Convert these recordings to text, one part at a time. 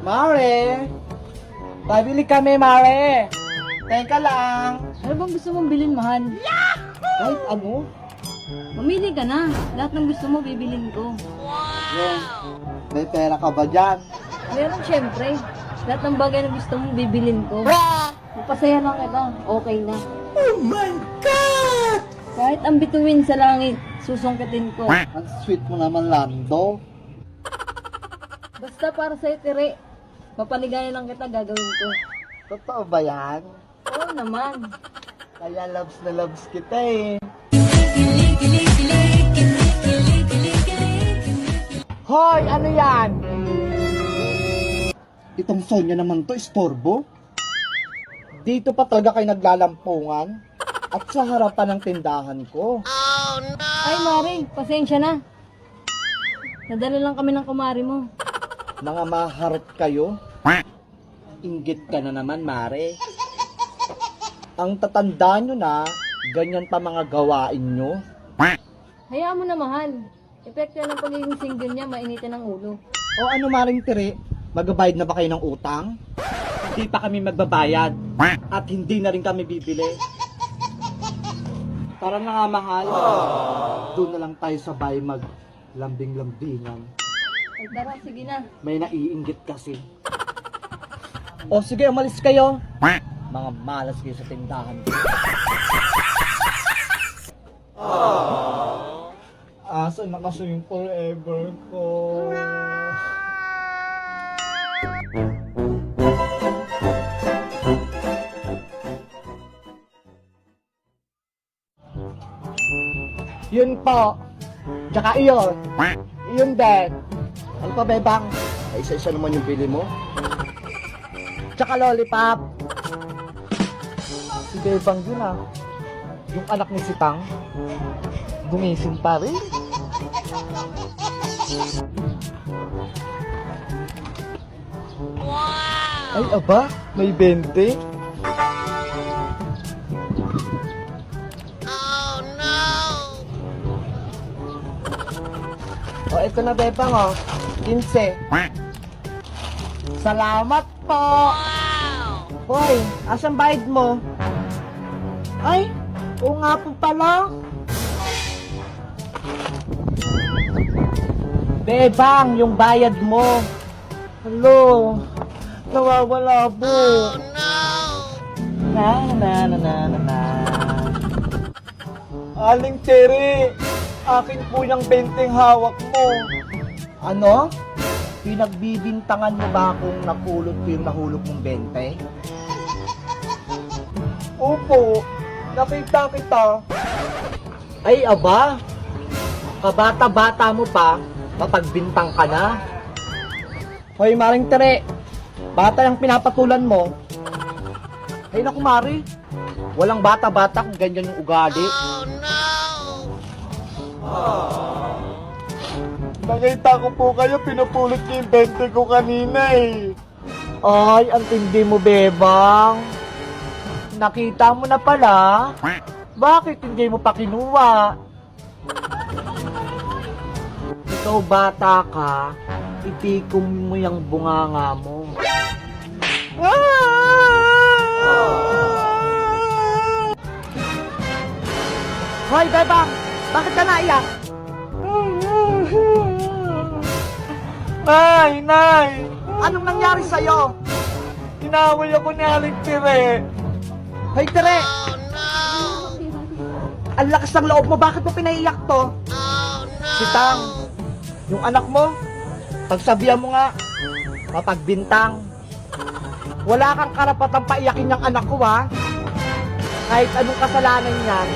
Mare! Pabili kami, Mare! Teka lang! Ano bang gusto mong bilhin, mahal? Kahit ano? Mamili ka na. Lahat ng gusto mo, bibilin ko. Yung, may pera ka ba dyan? Meron syempre. Lahat ng bagay na gusto mong bibilin ko. Magpasaya lang kita. Okay na. Oh my God! Kahit ang bituin sa langit, susungkitin ko. Ang sweet mo naman, Lando. Basta para sa'yo, Tire. Papaligayan lang kita, gagawin ko. Totoo ba yan? Oo naman. Kaya loves na loves kita eh. Hoy! Ano yan? Itong Sonya naman to, istorbo. Dito pa talaga kayo naglalampungan at sa harapan ng tindahan ko. Ay, Mari, pasensya na. Nadala lang kami ng kumari mo. Mga maharap kayo. Inggit ka na naman, Mare. Ang tatanda nyo na, ganyan pa mga gawain nyo. Hayaan mo na, mahal. Epekto ng pagiging single niya, mainitin ang ulo. O ano, Maring Tire? Magbabayad na ba kayo ng utang? Hindi pa kami magbabayad. At hindi na rin kami bibili. Tara na nga, mahal. Doon na lang tayo sa bahay maglambing-lambingan. Ay, tara, sige na. May naiinggit kasi. O sige, umalis kayo. Mga malas kayo sa tindahan. Asa na kasi yung forever ko? Yun po. Tsaka iyon. Iyon din. Ano pa, Bebang? Ay, isa-isa naman yung bili mo. Tsaka lollipop. Si Bebang yun ah. Yung anak ni Sitang. Gumising pa rin. Wow! Ay, aba, may 20. Oh, no! O, ito na, Bebang, oh. 15. Salamat po! Wow! Hoy, asan bayad mo? Ay, oo nga po pala. Bebang, yung bayad mo. Hello. Nawawala po. Oh, no. Na. Aling Tere, akin po yung 20 hawak mo. Ano? Pinagbibintangan mo ba akong napulot ko yung nahulog mong 20? Opo, nakita kita. Ay, aba. Kabata-bata mo pa, mapagbintang ka na. Hoy, Maring Tere, bata yung pinapatulan mo. Ay, naku, Mari. Walang bata-bata kung ganyan yung ugali. Oh, no! Nakita ko po kayo, pinupulot niyo yung 20 ko kanina eh. Ay, ang tindi mo, Bebang. Nakita mo na pala. Bakit hindi mo pa kinuha? Ikaw bata ka, itikom mo yung bunganga mo. Hoy, Bebang! Bakit ka naiyak? Nay! Anong nangyari sa'yo? Inaway ako ni Aling Tere. Hoy, Tere! Ang lakas ng loob mo, bakit mo pinaiyak to? Sitang, yung anak mo, pagsabihan mo nga, mapagbintang. Wala kang karapatang paiyakin yung anak ko, ha? Kahit anong kasalanan niyan,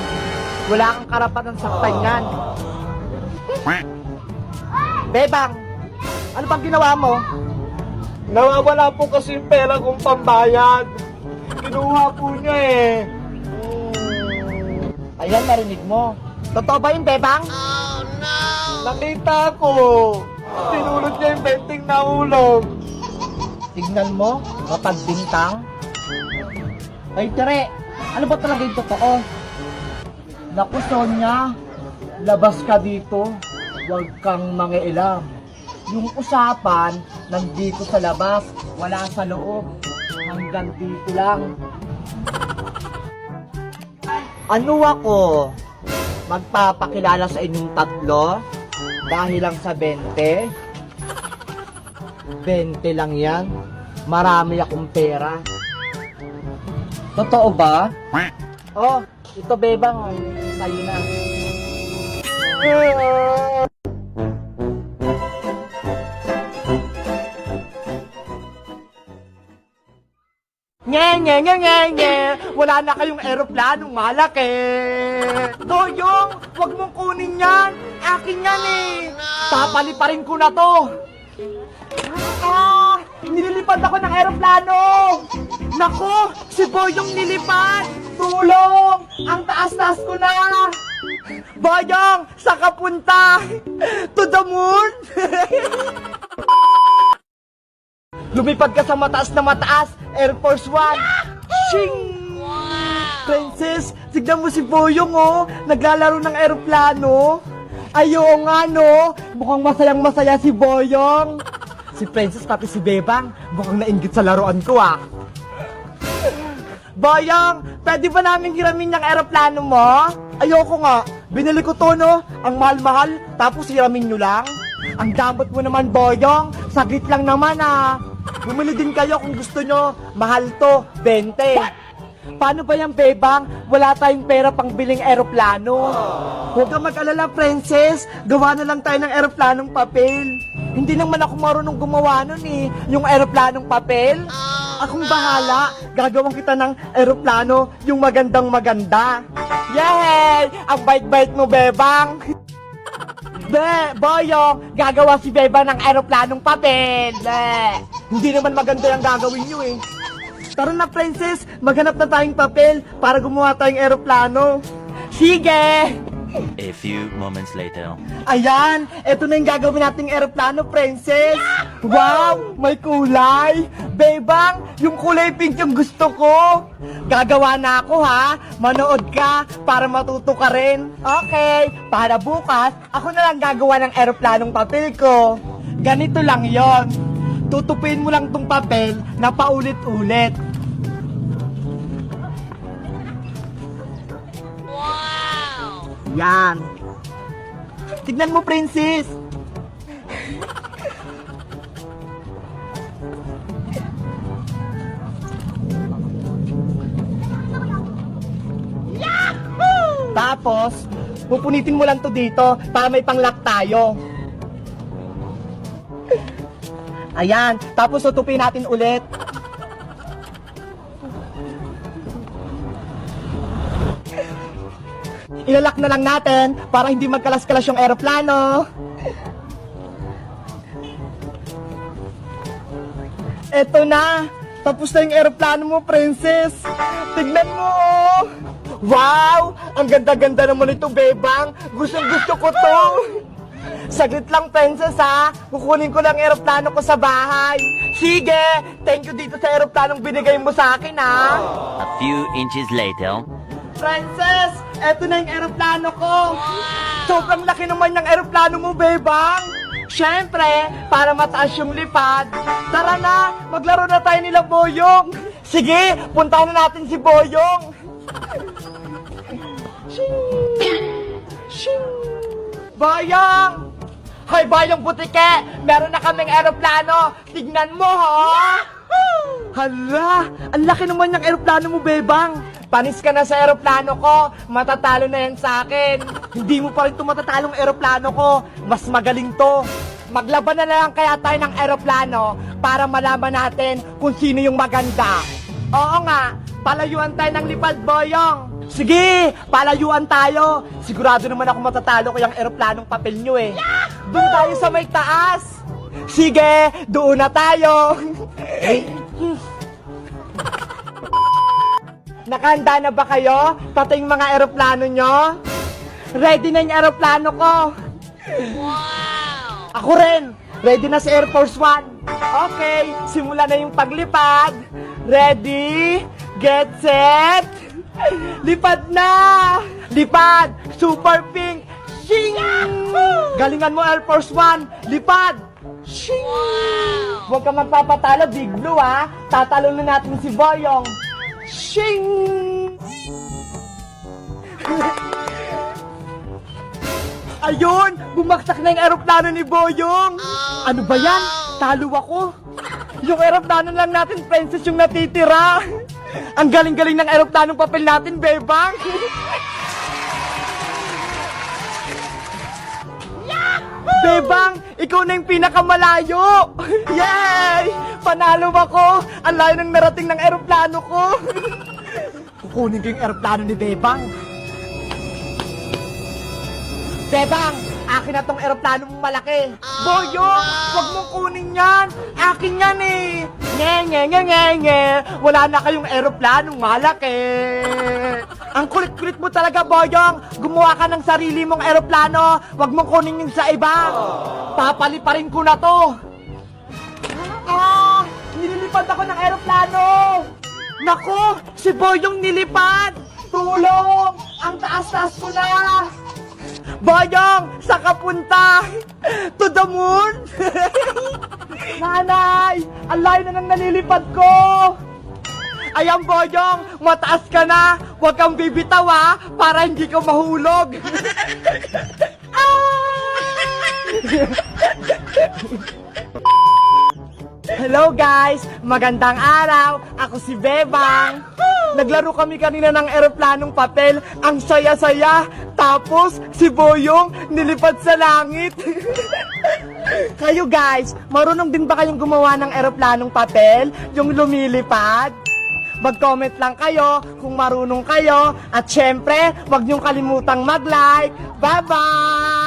wala kang karapatang saktan yan. Bebang, ano bang ginawa mo? Nawawala po kasi yung pera kong pambayad. Kinuha po niya eh. Ayan, narinig mo. Totoo ba yun, Bebang? Oh, no! Nakita ko. Tinulot niya yung 20 na ulog. Tignan mo, mapagbintang. Ay, Tere, ano ba talaga yung totoo? Naku, Sonya, labas ka dito. Huwag kang mangialam. Yung usapan, nandito sa labas, wala sa loob. Hanggang dito lang. Ano ako? Magpapakilala sa inyong tatlo? Dahil lang sa 20? 20 lang yan. Marami akong pera. Totoo ba? Oh, ito bebang. Sa'yo na. Nye. Wala na kayong eroplanong malaki. Doyong, wag mong kunin yan. Akin yan eh. Papaliparin ko na to. Nililipad ako ng eroplano. Nako, si Boyong nilipad. Tulong, ang taas-taas ko na. Boyong, saan ka punta? To the moon? Lumipad ka sa mataas na mataas, Air Force One. Shing! Princess, tignan mo si Boyong oh, naglalaro ng eroplano. Ayo nga no, mukhang masayang masaya si Boyong. Si Princess pati si Bebang, mukhang nainggit sa laruan ko ah. Boyong, pwede ba namin hiramin yung eroplano mo? Ayoko nga, binili ko to no, ang mahal-mahal, tapos hiramin nyo lang. Ang damot mo naman Boyong, saglit lang naman ah. Bumili din kayo kung gusto nyo, mahal to, 20. Paano ba yung Bebang? Wala tayong pera pang biling eroplano. Huwag kang mag-alala, Princess. Gawa na lang tayo ng eroplanong papel. Hindi naman ako marunong gumawa nun eh. Yung eroplanong papel. Akong bahala. Gagawin kita ng eroplano, yung magandang maganda. Yay! Ang bait-bait mo, Bebang. Boyong, gagawa si Bebang ng eroplanong papel. Hindi naman maganda yung gagawin nyo eh. Tara na, Princess, maghanap na tayong papel para gumawa tayong eroplano. Sige! A few moments later. Ayan, eto na yung gagawin nating eroplano, Princess. Wow, may kulay. Bebang, yung kulay pink yung gusto ko. Gagawa na ako ha. Manood ka para matuto ka rin. Okay, para bukas, ako na lang gagawa ng eroplanong papel ko. Ganito lang yon. Tutupin mo lang tong papel na paulit-ulit. Wow! Yan. Tignan mo, Princess. Yahoo! Tapos, pupunitin mo lang to dito para may panglock tayo. Ayan, tapos tutupin natin ulit. Ilalak na lang natin para hindi magkalas-kalas yung eroplano. Eto na, tapos na yung eroplano mo, Princess. Tignan mo. Wow, ang ganda-ganda naman ito, Bebang. Gustong-gusto ko to. Saglit lang, Princess, ha? Kukunin ko lang eroplano ko sa bahay. Sige! Thank you dito sa eroplanong binigay mo sa akin, ha? A few inches later. Princess! Eto na yung eroplano ko! Sobrang laki naman ng eroplano mo, Bebang! Siyempre, para mataas yung lipad. Tara na! Maglaro na tayo nila, Boyong! Sige! Puntahan na natin si Boyong! Shing! Shing! Boyong! Hoy, Boyong Butike! Meron na kaming eroplano! Tignan mo, ha? Hala! Ang laki naman ng eroplano mo, Bebang! Panis ka na sa eroplano ko! Matatalo na yan sa akin! Hindi mo pa rin ito matatalong eroplano ko! Mas magaling to! Maglaban na lang kaya tayo ng eroplano para malaman natin kung sino yung maganda! Oo nga! Palayuan tayo ng lipad, Boyong! Sige, palayuan tayo. Sigurado naman ako matatalo ko yung eroplanong papel nyo eh. Doon tayo sa may taas. Sige, doon na tayo. Nakahanda na ba kayo? Pati yung mga eroplano nyo? Ready na yung eroplano ko. Wow! Ako rin. Ready na sa Air Force One. Okay, simula na yung paglipad. Ready, get set, lipad na! Lipad! Super pink! Shing! Galingan mo, Air Force One! Lipad! Shing! Huwag ka magpapatalo, Big Blue, ha? Tatalo na natin si Boyong. Shing! Ayun! Bumagsak na yung eroplano ni Boyong! Ano ba yan? Talo ako! Yung eroplano lang natin, princess, yung natitira! Ang galing-galing ng eroplanong papel natin, Bebang! Bebang, ikaw na yung pinakamalayo! Yay! Panalo ako! Ang layo ng narating ng eroplano ko! Kukunin ko yung eroplano ni Bebang. Bebang, akin na tong eroplano mong malaki. Boyong, huwag mong kunin yan. Akin yan eh. Nge. Wala na kayong eroplanong malaki. Ang kulit-kulit mo talaga, Boyong. Gumawa ka ng sarili mong eroplano. Huwag mong kunin yung sa iba. Papaliparin ko na to. Nililipad ako ng eroplano. Nako, si Boyong nilipad. Tulong! Ang taas-taas ko na. Boyong, saan ka punta? To the moon? Nanay, ang layo na nang nalilipad ko. Ayan, Boyong, mataas ka na. Huwag kang bibitaw, ha, para hindi ka mahulog. Hello guys! Magandang araw! Ako si Bebang! Naglaro kami kanina ng eroplanong papel. Ang saya-saya! Tapos, si Boyong nilipad sa langit! Kayo guys, marunong din ba kayong gumawa ng eroplanong papel? Yung lumilipad? Mag-comment lang kayo kung marunong kayo. At syempre, huwag niyong kalimutang mag-like. Bye-bye!